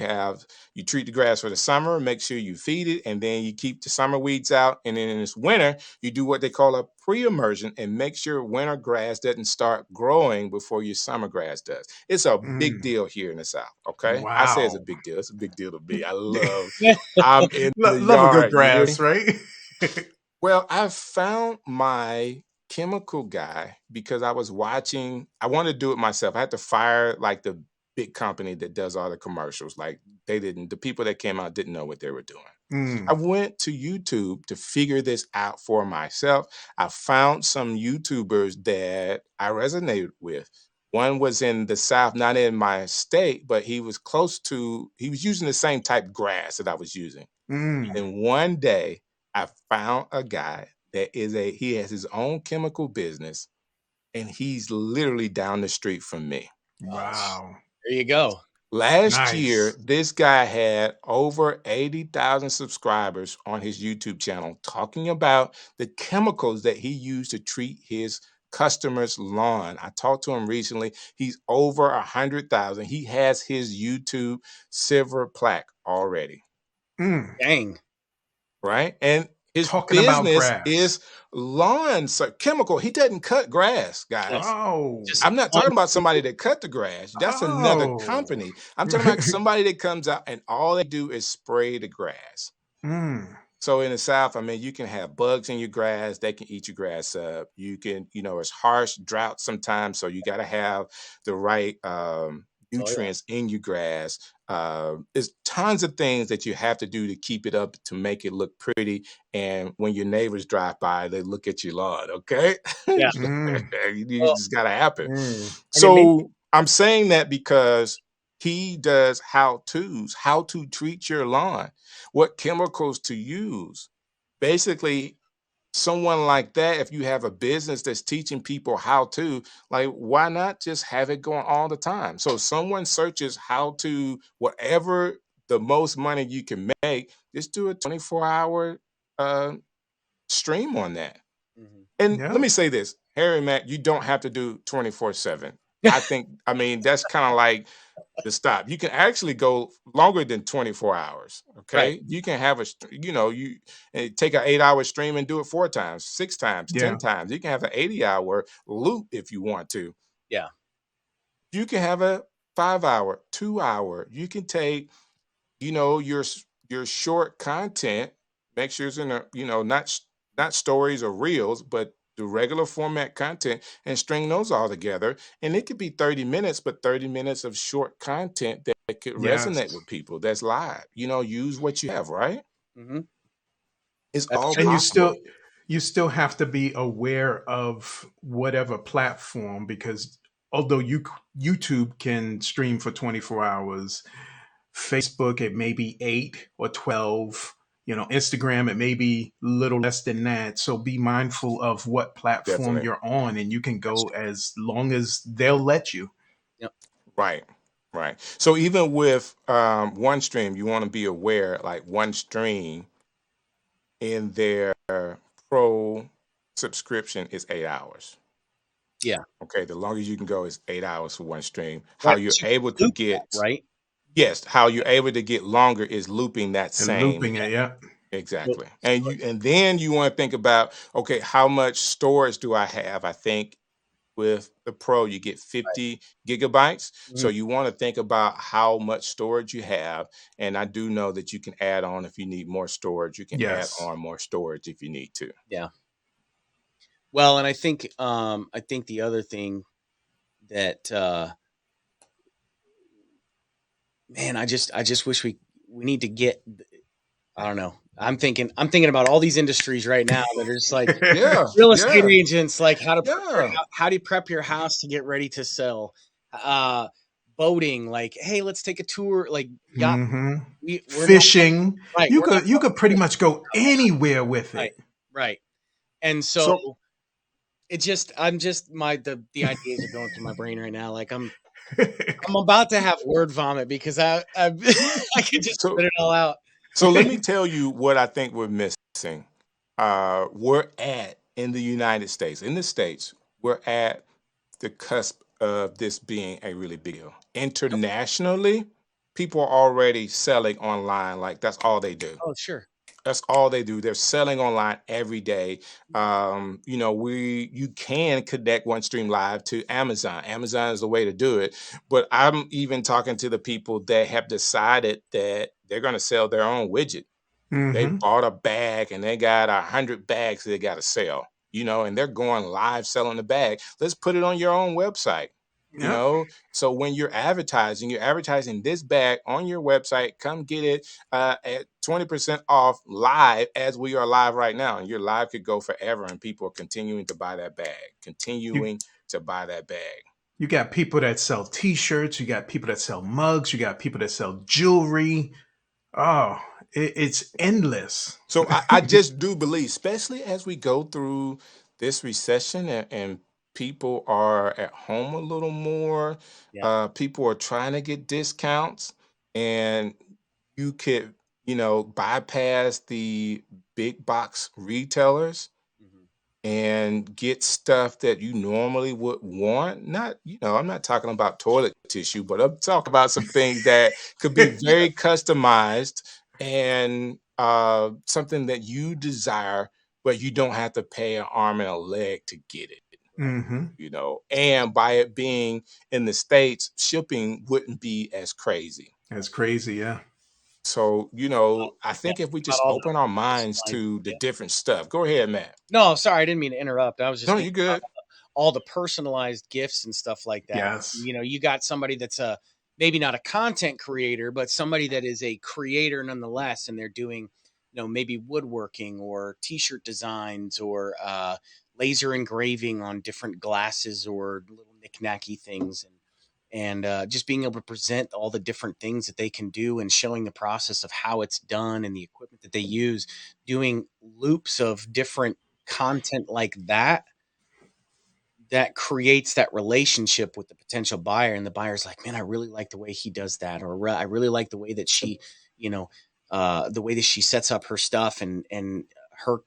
treat the grass for the summer, make sure you feed it, and then you keep the summer weeds out. And then in this winter, you do what they call a pre-immersion and make sure winter grass doesn't start growing before your summer grass does. It's a big Mm. deal here in the South. Okay. I say it's a Wow. big deal. It's a big deal to me. I'm in the Love a good yard. You hear me? grass, right? Well, I found my chemical guy because I wanted to do it myself. I had to fire like the big company that does all the commercials. Like the people that came out didn't know what they were doing. I Mm. went to YouTube to figure this out for myself. I found some YouTubers that I resonated with. One was in the South, not in my state, but he was using the same type grass that I was using. Mm. And one day I found a guy he has his own chemical business and he's literally down the street from me. Wow. There you go. Last year, Nice. this guy had over 80,000 subscribers on his YouTube channel talking about the chemicals that he used to treat his customers' lawn. I talked to him recently. He's over 100,000. He has his YouTube silver plaque already. Mm. Dang. Right? And his Talking about business grass. is chemical. He doesn't cut grass, guys. Yes. Oh. Just I'm not talking about somebody that cut the grass. That's another Oh. company. I'm talking about somebody that comes out and all they do is spray the grass. Mm. So in the South, I mean, you can have bugs in your grass. They can eat your grass up. You can, it's harsh drought sometimes. So you got to have the right oh yeah. nutrients in your grass. There's tons of things that you have to do to keep it up to make it look pretty. And when your neighbors drive by, they look at your lawn. Okay. Yeah. Mm. You Well, just got to happen. Mm. and it made So I'm saying that because he does how-tos, how to treat your lawn, what chemicals to use. Basically, someone like that, if you have a business that's teaching people how to, like, why not just have it going all the time? So someone searches how to, whatever the most money you can make, just do a 24-hour stream on that. Mhm. And let Yeah. me say this, Harry Mack, you don't have to do 24/7. I mean, that's kind of like the stop. You can actually go longer than 24 hours. Right. Okay. You can have you take an 8-hour stream and do it 4 times, 6 times, 10 Yeah. times. You can have an 80-hour loop if you want to. Yeah. You can have a 5-hour, 2-hour. You can take, your your short content, make sure it's in a, not stories or reels, but the regular format content, and string those all together. And it could be 30 minutes, but 30 minutes of short content that could Yes. resonate with people that's live. Use what you have, right? Hmm. It's That's all true. And possible. you still have to be aware of whatever platform, because although YouTube can stream for 24 hours, Facebook it may be 8 or 12, Instagram it may be little less than that. So be mindful of what platform Definitely. you're on, and you can That's go true. as long as they'll let you. Yep. Right. Right. So even with OneStream, you want to be aware, like OneStream in their pro subscription is 8 hours. Yeah. Okay, the longest you can go is 8 hours for OneStream. How Right. you're But you able can to loop that, get, right? yes, how you're able to get longer is looping that And same. looping it, yeah. So, Exactly. so And then you want to think about, okay, how much storage do I have? I think with the Pro you get right. 50 gigabytes. So Mhm. you want to think about how much storage you have. And I do know that you can add on if you need more storage. You can add Yes. on more storage if you need to. Yeah. Well, and I think the other thing that man, I just wish we need to get, I don't know. I'm thinking about all these industries right now that are just like Yeah, real estate yeah, agents, like yeah. how do you prep your house to get ready to sell? Uh Boating, like, hey, let's take a tour, like yacht. Hmm. We're not Fishing. right. You We're not could you could pretty talking much go anywhere with right, it. right. And so So it just I'm just the ideas are going through my brain right now. Like I'm about to have word vomit because I I could just so spit it all out. So let me tell you what I think we're missing. We're at in the United States, in the States, we're at the cusp of this being a really big deal. Yep. Internationally, people are already selling online, like that's all they do. Oh, sure. That's all they do. They're selling online every day. You can connect OneStream Live to Amazon. Amazon is the way to do it. But I'm even talking to the people that have decided that they're going to sell their own widget. They Hmm. bought a bag and they got 100 bags they got to sell. And they're going live selling the bag. Let's put it on your own website. you Yep. know so when you're advertising this bag on your website. Come get it at 20% off live, as we are live right now, and your live could go forever, and people are continuing to buy that bag, You continuing to buy that bag. you got people that sell t-shirts, you got people that sell mugs, you got people that sell jewelry. Oh, it's endless. So I just do believe, especially as we go through this recession, and people are at home a little more, Yeah. people are trying to get discounts, and you could, bypass the big box retailers Mhm. and get stuff that you normally would want. Not, I'm not talking about toilet tissue, but I'm talking about some things that could be very customized, and something that you desire, but you don't have to pay an arm and a leg to get it. Right. Hmm. And by it being in the States, shipping wouldn't be as crazy. That's crazy, yeah. So, Well, I yeah, think if we about just all the open our minds personalized, to the yeah. different stuff. Go ahead, Matt. No, sorry, I didn't mean to interrupt. I was just No, thinking you good. all the personalized gifts and stuff like that. Yes. You got somebody that's a maybe not a content creator, but somebody that is a creator nonetheless, and they're doing, maybe woodworking or t-shirt designs or laser engraving on different glasses or little knick-knacky things, and just being able to present all the different things that they can do and showing the process of how it's done and the equipment that they use, doing loops of different content like that creates that relationship with the potential buyer, and the buyer's like, man, I really like the way he does that, or I really like the way that she, you know the way that she sets up her stuff, and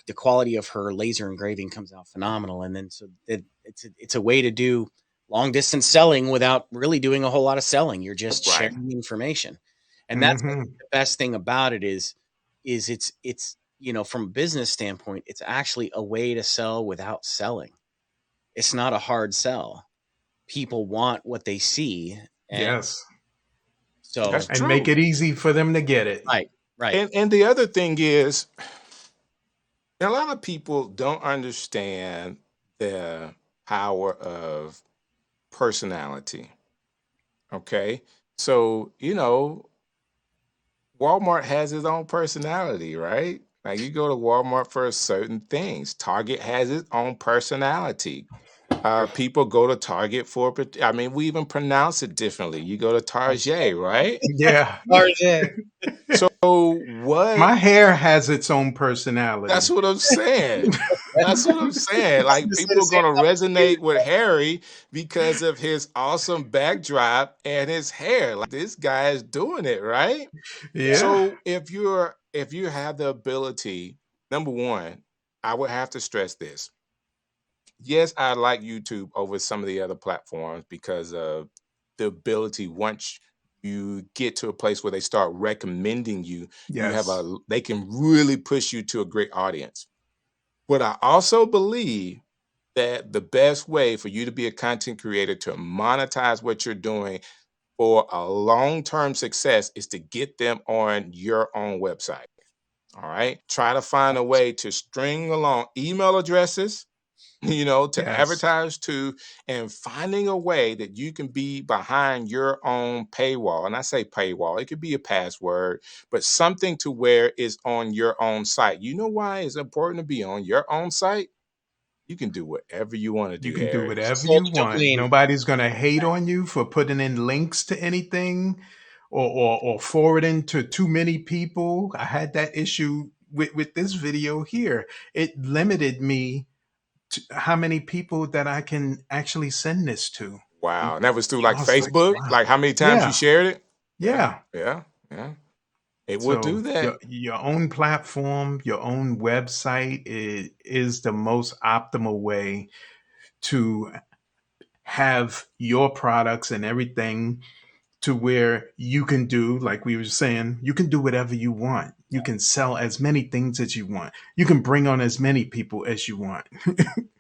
the quality of her laser engraving comes out phenomenal. And then so it's a way to do long distance selling without really doing a whole lot of selling. You're just Right. sharing information. And that's, I Hmm. think, the best thing about it is it's from a business standpoint, it's actually a way to sell without selling. It's not a hard sell. People want what they see, and Yes. so That's And make true. it easy for them to get it. right, Right. And the other thing is, a lot of people don't understand the power of personality. Okay. So, Walmart has its own personality, right? Like you go to Walmart for certain things. Target has its own personality. People go to Target for, I mean, we even pronounce it differently. You go to Target, right? Yeah. RJ. So what? My hair has its own personality. That's what I'm saying. That's what I'm saying. It's Like the people are same gonna time as you. resonate with Harry because of his awesome backdrop and his hair. Like this guy is doing it, right? Yeah. So if you have the ability, number one, I would have to stress this. Yes, I like YouTube over some of the other platforms because of the ability once you get to a place where they start recommending you, Yes. they can really push you to a great audience. But I also believe that the best way for you to be a content creator to monetize what you're doing for a long-term success is to get them on your own website. All right. Try to find a way to string along email addresses, to Yes. advertise to, and finding a way that you can be behind your own paywall. And I say paywall, it could be a password, but something to where it's on your own site. You know why it's important to be on your own site? You can do whatever you want to You do, can do Harry. whatever Control you the want. domain. Nobody's going to hate on you for putting in links to anything or forwarding to too many people. I had that issue with this video here. It limited me to how many people that I can actually send this to. Wow. And that was through I like was like, Facebook, wow. like how many times you Yeah. shared it? Yeah. Yeah. Yeah. Yeah. It will So do that. your own platform, your own website is the most optimal way to have your products and everything to where you can do, like we were saying, you can do whatever you want. You can sell as many things as you want. You can bring on as many people as you want. No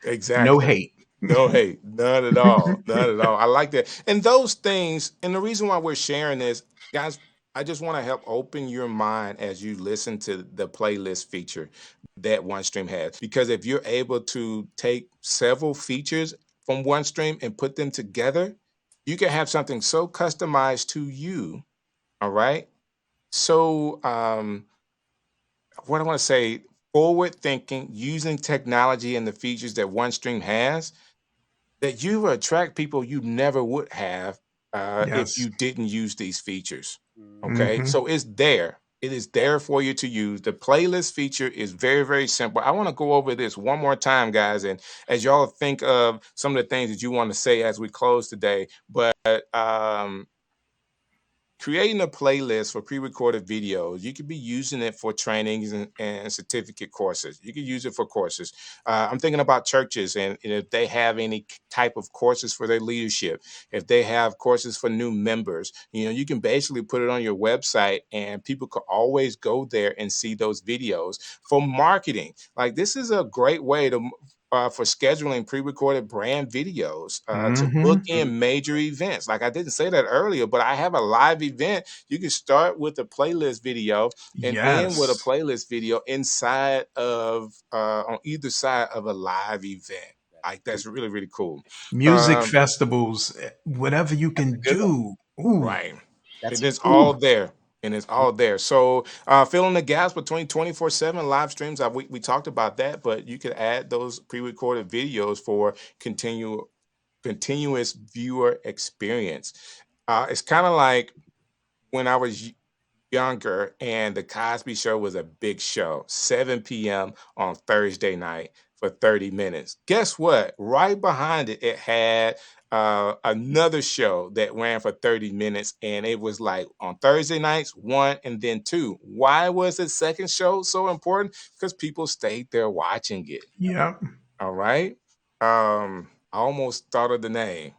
Exactly. hate. No hate, none at all, none at all. I like that. And those things, and the reason why we're sharing this, guys, I just want to help open your mind as you listen to the playlist feature that OneStream has. Because if you're able to take several features from OneStream and put them together, you can have something so customized to you. All right. So, what I want to say, forward thinking, using technology and the features that OneStream has that you will attract people you never would have if Yes. you didn't use these features. Okay, Hmm. so it's there. It is there for you to use. The playlist feature is very, very simple. I want to go over this one more time, guys, and as y'all think of some of the things that you want to say as we close today. But creating a playlist for pre-recorded videos, you could be using it for trainings and certificate courses. You could use it for courses. I'm thinking about churches, and if they have any type of courses for their leadership, if they have courses for new members, you can basically put it on your website and people could always go there and see those videos. For marketing, like this is a great way to for scheduling pre-recorded brand videos to book Hmm. in major events. Like I didn't say that earlier, but I have a live event. You can start with a playlist video and end with a Yes. playlist video inside of on either side of a live event. Like that's really, really cool. Music Um, festivals, whatever you That's a can good one. do. Ooh. right. That's It a is Ooh. all there. And it's all there. So filling the gaps between 24/7 live streams. We talked about that, but you could add those pre-recorded videos for continuous viewer experience. It's kind of like when I was younger and the Cosby Show was a big show, 7 p.m. on Thursday night for 30 minutes. Guess what? Right behind it, it had another show that ran for 30 minutes, and it was like on Thursday nights, one and then two. Why was the second show so important? Because people stayed there watching it. Yeah. All right. I almost thought of the name.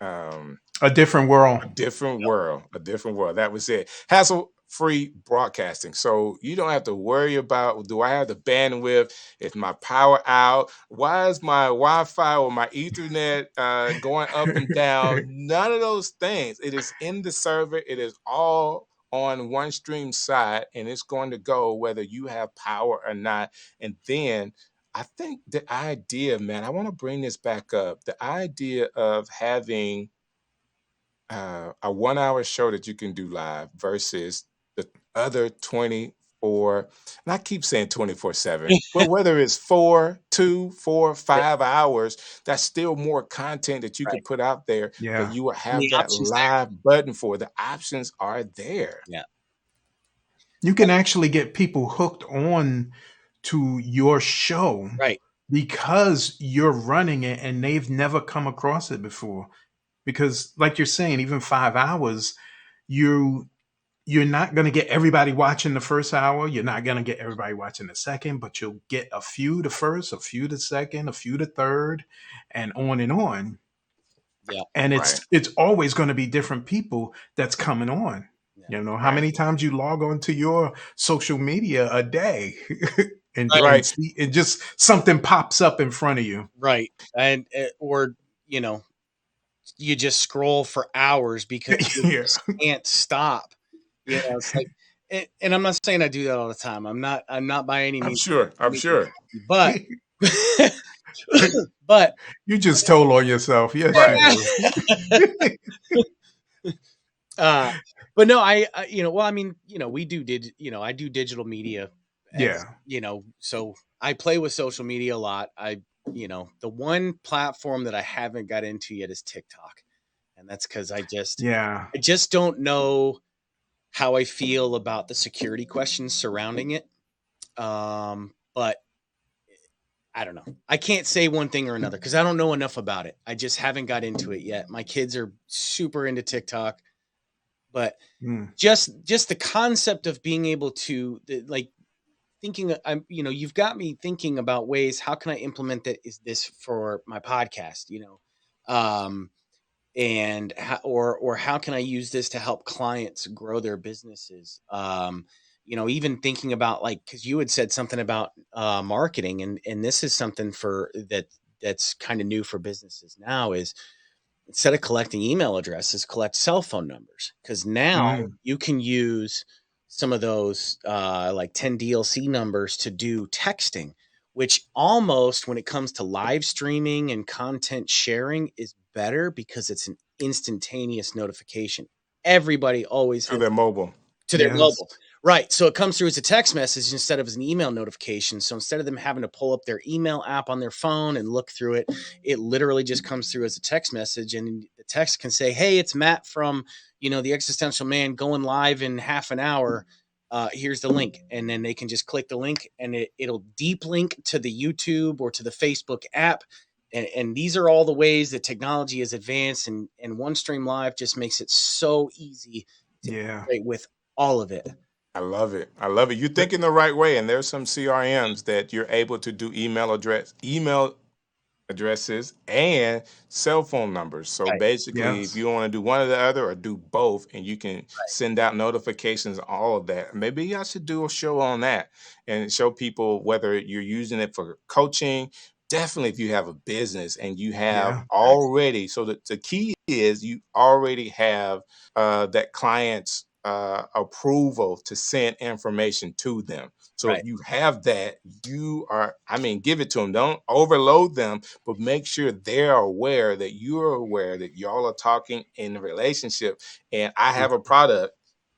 Um, A different world. a different world, a different world. That was it. Hassle free broadcasting. So you don't have to worry about, do I have the bandwidth? Is my power out? Why is my Wi-Fi or my Ethernet going up and down? None of those things. It is in the server. It is all on one stream side, and it's going to go whether you have power or not. And then I think the idea, man, I want to bring this back up. The idea of having a 1 hour show that you can do live versus the other 24, and I keep saying 24/7, but whether it's 4, 2, 4, 5 hours, that's still more content that you Right. could put out there that Yeah. you will And have the that options there. live button for. The options are there. Yeah. You can actually get people hooked on to your show Right. because you're running it and they've never come across it before. Because like you're saying, even 5 hours, you you're not going to get everybody watching the first hour. You're not going to get everybody watching the second, but you'll get a few the first, a few the second, a few the third, and on and on. Yeah. And Right. it's always going to be different people that's coming on. Yeah. You know, how Right. many times you log on to your social media a day and, Right. Right. see, and just something pops up in front of you. Right. And or you know, you just scroll for hours because you Yeah. just can't stop. You know, it's like, and I'm not saying I do that all the time. I'm not by any I'm means, sure. I'm sure. but but You just told on yourself. Yes, Right. you do. but no, I you know, well, I mean, you know, we do I do digital media, as, Yeah. you know, so I play with social media a lot. You know, the one platform that I haven't got into yet is TikTok, and that's because Yeah. I just don't know how I feel about the security questions surrounding it. But I don't know. I can't say one thing or another because I don't know enough about it. I just haven't got into it yet. My kids are super into TikTok, but Mm. just the concept of being able to like thinking, I'm, you know, you've got me thinking about ways, how can I implement that? Is this for my podcast, you know? And or how can I use this to help clients grow their businesses? You know, even thinking about, like, because you had said something about marketing, and this is something that's kind of new for businesses now, is instead of collecting email addresses, collect cell phone numbers, because now Mm. you can use some of those like 10 DLC numbers to do texting, which almost, when it comes to live streaming and content sharing, is better because it's an instantaneous notification. Everybody always To has their mobile. to their Yes. mobile. Right. So it comes through as a text message instead of as an email notification. So instead of them having to pull up their email app on their phone and look through it, it literally just comes through as a text message. And the text can say, "Hey, it's Matt from, you know, the Existential Man, going live in half an hour. Here's the link." And then they can just click the link, and it'll deep link to the YouTube or to the Facebook app. And these are all the ways that technology has advanced, and OneStream Live just makes it so easy to Yeah. integrate with all of it. I love it. I love it. You're thinking the right way, and there's some CRMs that you're able to do email addresses and cell phone numbers. So Right. basically, if Yes. you want to do one or the other or do both, and you can send out notifications, all of that. Maybe I should do a show on that and show people whether you're using it for coaching. Definitely, if you have a business and you have Yeah. already, so the key is you already have that client's approval to send information to them. So Right. if you have that, you are, I mean, give it to them. Don't overload them, but make sure they're aware that you're aware that y'all are talking in a relationship. And I have a product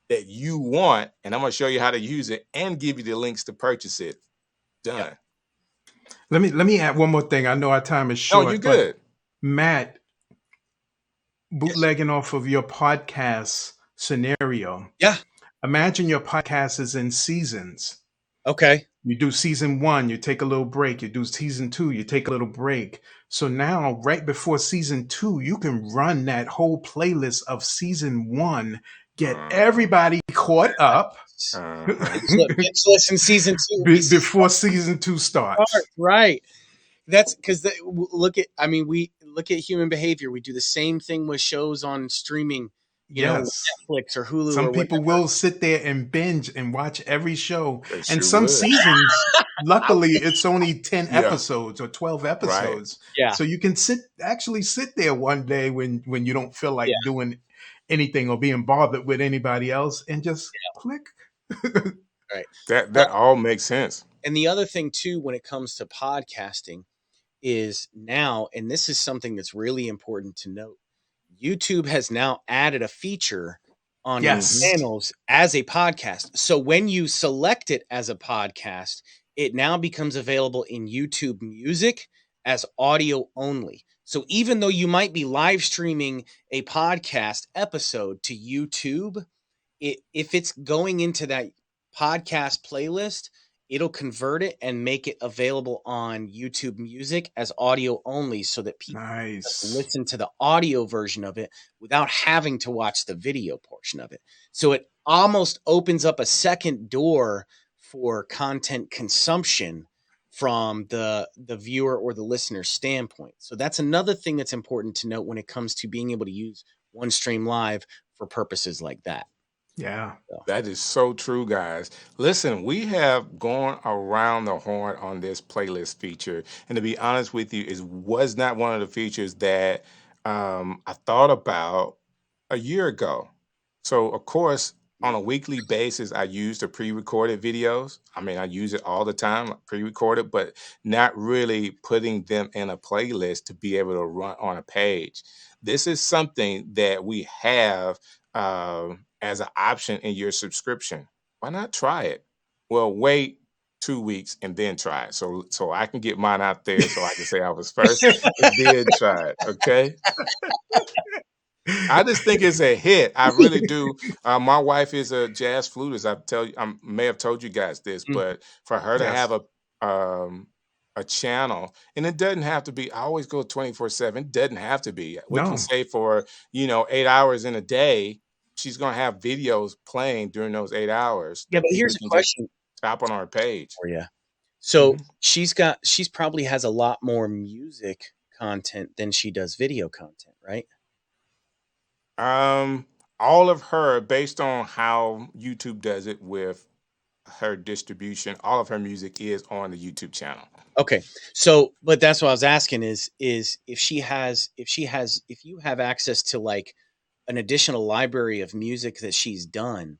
that you want, and I'm going to show you how to use it and give you the links to purchase it. Done. Let me add one more thing. I know our time is No, short, you're but good. Matt, Yes. bootlegging off of your podcast scenario. Yeah. Imagine your podcast is in seasons. Okay. You do season 1, you take a little break. You do season 2, you take a little break. So now, right before season 2, you can run that whole playlist of season 1, get everybody caught up Binge listen season 2 before season 2 starts. Right. That's because look at, I mean, we look at human behavior. We do the same thing with shows on streaming, you know, Yes. Netflix or Hulu. Some or people whatever. will sit there and binge and watch every show. They And sure some would. seasons, luckily, it's only 10 Yeah. episodes or 12 episodes. Yeah. So you can actually sit there one day when you don't feel like Yeah. doing anything or being bothered with anybody else, and just click. Right. That all makes sense. And the other thing too, when it comes to podcasting, is now, and this is something that's really important to note, YouTube has now added a feature on your Yes. channels as a podcast. So when you select it as a podcast, it now becomes available in YouTube Music as audio only. So even though you might be live streaming a podcast episode to YouTube, if it's going into that podcast playlist, it'll convert it and make it available on YouTube Music as audio only so that people Nice. listen to the audio version of it without having to watch the video portion of it. So it almost opens up a second door for content consumption from the viewer or the listener standpoint. So that's another thing that's important to note when it comes to being able to use OneStream Live for purposes like that. Yeah. That is so true, guys. Listen, we have gone around the horn on this playlist feature, and to be honest with you, it was not one of the features that I thought about a year ago. So, of course, on a weekly basis, I use the pre-recorded videos. I mean, I use it all the time, pre-recorded, but not really putting them in a playlist to be able to run on a page. This is something that we have as an option in your subscription. Why not try it? Well, wait 2 weeks and then try it. So I can get mine out there so I can say I was first and then try it. Okay. I just think it's a hit. I really do. My wife is a jazz flutist. I may have told you guys this, Mm. but for her to Yes. have a channel, and it doesn't have to be. I always go 24/7. It doesn't have to be. We can No. say for 8 hours in a day, she's gonna have videos playing during those 8 hours Yeah, that but people here's a can just question tap on our page. for you. So Mhm. she's probably has a lot more music content than she does video content, right? Um, all of her, based on how YouTube does it with her distribution, all of her music is on the YouTube channel. Okay. So, but that's what I was asking is if you have access to like an additional library of music that she's done,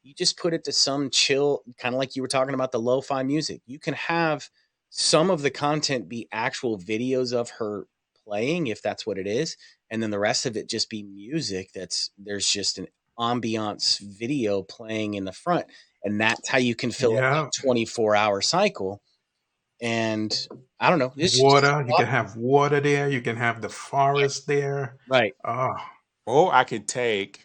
you just put it to some chill, kind of like you were talking about the lo-fi music. You can have some of the content be actual videos of her playing, if that's what it is, and then the rest of it just be music there's just an ambiance video playing in the front. And that's how you can fill up Yeah. that 24-hour cycle. And I don't know. It's just Water. You can have water there. You can have the forest there. right. Oh, Or I could take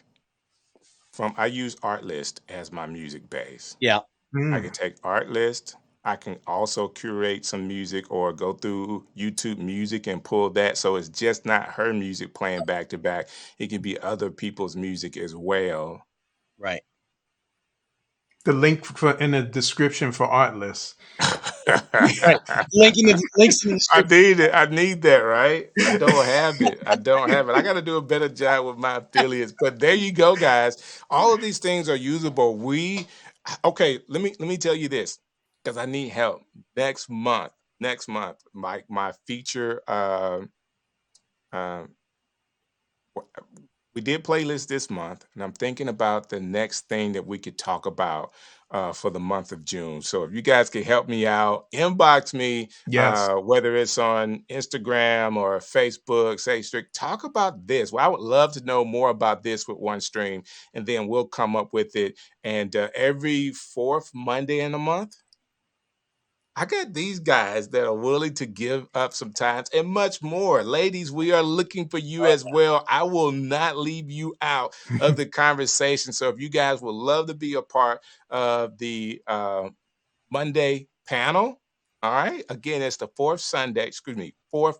I use Artlist as my music base. Yeah. I mm. can take Artlist. I can also curate some music or go through YouTube Music and pull that. So it's just not her music playing back to back. It can be other people's music as well. Right. The link in the description for Artlist. Right. Links in the I description. need it. I need that, right? I don't have it. I don't have it. I got to do a better job with my affiliates. But there you go, guys. All of these things are usable. Okay. Let me tell you this, because I need help next month. Next month, my feature. Um, we did playlist this month, and I'm thinking about the next thing that we could talk about for the month of June. So if you guys could help me out, inbox me, Yes. whether it's on Instagram or Facebook, say strict, talk about this. Well, I would love to know more about this with OneStream, and then we'll come up with it. And every fourth Monday in the month, I got these guys that are willing to give up some time and much more. Ladies, we are looking for you as well. I will not leave you out of the conversation. So if you guys would love to be a part of the Monday panel. All right. Again, it's the fourth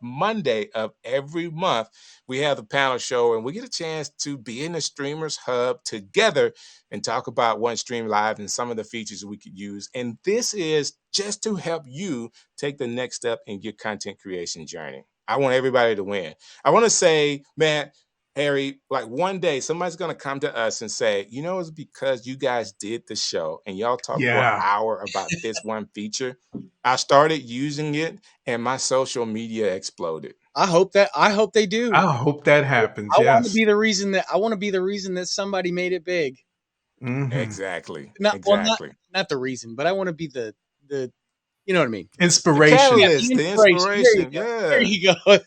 Monday of every month. We have the panel show, and we get a chance to be in the Streamers Hub together and talk about OneStream Live and some of the features we could use. And this is just to help you take the next step in your content creation journey. I want everybody to win. I want to say, man, Harry, like one day somebody's gonna come to us and say, it's because you guys did the show and y'all talked for an Yeah. hour about this one feature. I started using it and my social media exploded. I hope they do. I hope that happens. I want to Yes. be the reason that somebody made it big. Hmm. Exactly. Not well, Exactly. not the reason, but I want to be the you know what I mean. The Inspiration. Yeah, catalyst, the the inspiration. There you inspiration. go. There Yeah. you go.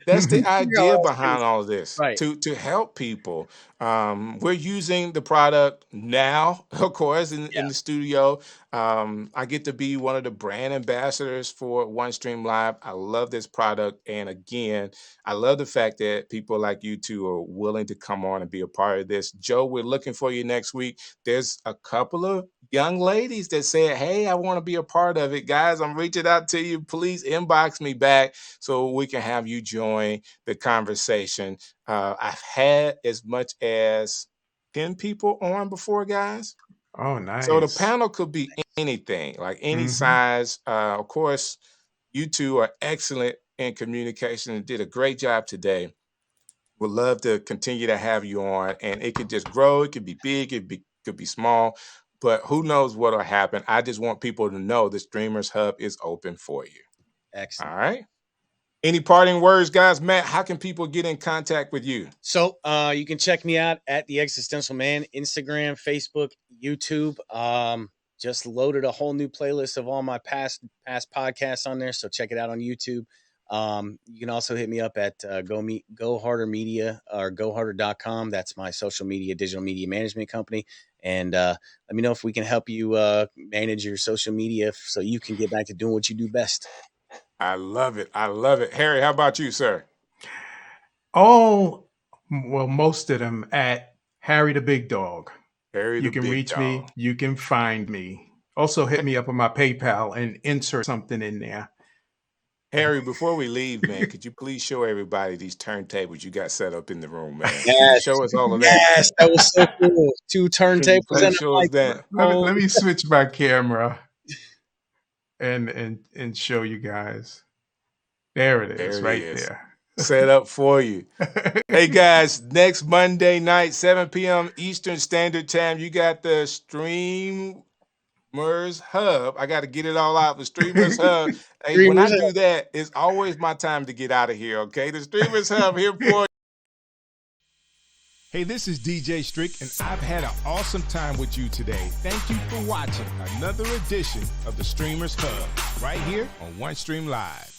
That's the You're all idea serious. behind all of this, Right. to help people. We're using the product now, of course, Yeah. in the studio. I get to be one of the brand ambassadors for OneStream Live. I love this product, and again, I love the fact that people like you two are willing to come on and be a part of this. Joe, we're looking for you next week. There's a couple of young ladies that said, "Hey, I want to be a part of it, guys. I'm reaching out to you. Please inbox me back so we can have you join the conversation." I've had as much as 10 people on before, guys. Oh, So the nice. panel could be anything, like any Hmm. size. Of course, you two are excellent in communication and did a great job today. Would love to continue to have you on, and it could just grow. It could be big, could be small, but who knows what'll happen. I just want people to know the Streamers Hub is open for you. All Excellent. right. Any parting words, guys? Matt, how can people get in contact with you? So you can check me out at The Existential Man, Instagram, Facebook, YouTube. Just loaded a whole new playlist of all my past podcasts on there, so check it out on YouTube. You can also hit me up at Go Harder Media or GoHarder.com. That's my social media, digital media management company. And let me know if we can help you manage your social media so you can get back to doing what you do best. I love it. I love it. Harry, how about you, sir? Well, most of them at Harry the Big Dog. Harry You the can Big reach Dog. me. You can find me. Also, hit me up on my PayPal and insert something in there. Harry, before we leave, man, could you please show everybody these turntables you got set up in the room, man? Can you Yes, show us all of that? yes, that was so cool. 2 Can you turntables and please a show us mic. that? Let me switch my camera and show you guys. There it is, There it right is. there. Set up for you. Hey guys, next Monday night, 7 p.m. Eastern Standard Time, you got the Streamers Hub. I got to get it all out. The Streamers Hub. Hey, when I Streamers do that, it's always my time to get out of here, okay? The Streamers Hub here for you. Hey, this is DJ Strick, and I've had an awesome time with you today. Thank you for watching another edition of the Streamers Hub right here on OneStream Live.